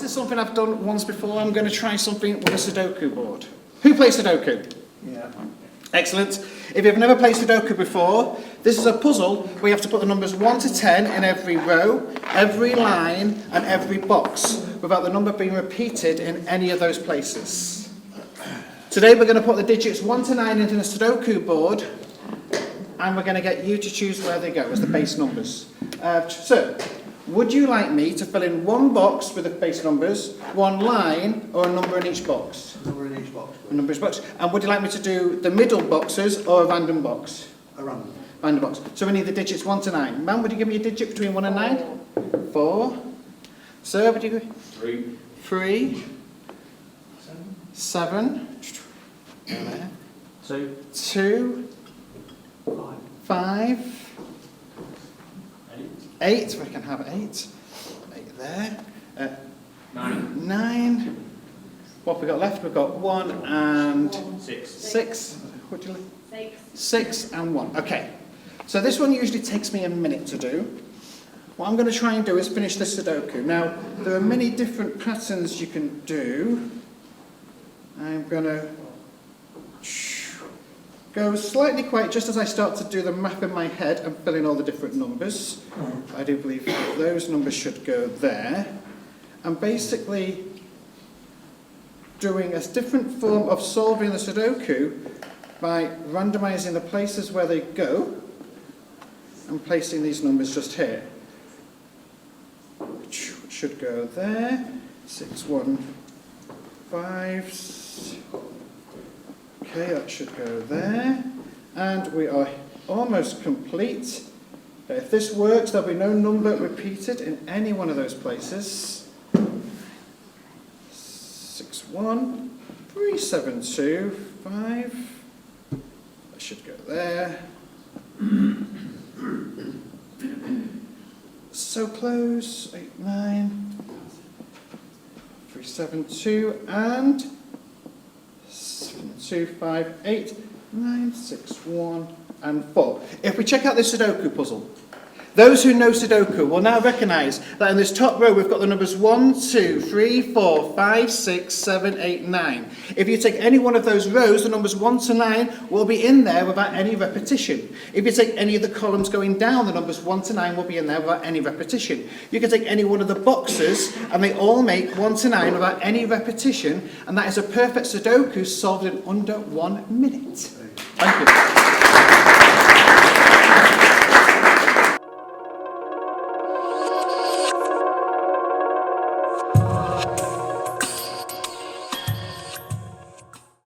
is something I've done once before. I'm going to try something with a Sudoku board. Who plays Sudoku? Yeah. Excellent. If you've never played Sudoku before, this is a puzzle where you have to put the numbers 1 to 10 in every row, every line, and every box, without the number being repeated in any of those places. Today we're going to put the digits 1 to 9 into the Sudoku board, and we're going to get you to choose where they go as the base numbers. So, would you like me to fill in one box with the base numbers, one line, or a number in each box? A number in each box. A number in each box. And would you like me to do the middle boxes or a random box? A random. Random box. So we need the digits 1 to 9. Man, would you give me a digit between 1 and 9? 4. Sir, would you give me? 3. 3. 7. 2. 2. 5. 8, we can have 8. 8 there. 9. 9. What have we got left? We've got 1 and 6. 6. What do you like? 6. 6 and 1. Okay. So this one usually takes me a minute to do. What I'm going to try and do is finish the Sudoku. Now, there are many different patterns you can do. I'm going to go slightly quiet just as I start to do the math in my head and fill in all the different numbers. I do believe those numbers should go there. And basically doing a different form of solving the Sudoku by randomizing the places where they go and placing these numbers just here. Which should go there. 6, 1, 5. Okay, that should go there. And we are almost complete. If this works, there'll be no number repeated in any one of those places. 6, 1, 3, 7, 2, 5. That should go there. So close. 8, 9. 3, 7, 2, and 2, 5, 8, 9, 6, 1, and 4. If we check out this Sudoku puzzle, those who know Sudoku will now recognise that in this top row we've got the numbers 1, 2, 3, 4, 5, 6, 7, 8, 9. If you take any one of those rows, the numbers 1 to 9 will be in there without any repetition. If you take any of the columns going down, the numbers 1 to 9 will be in there without any repetition. You can take any one of the boxes and they all make 1 to 9 without any repetition, and that is a perfect Sudoku solved in under 1 minute. Thank you.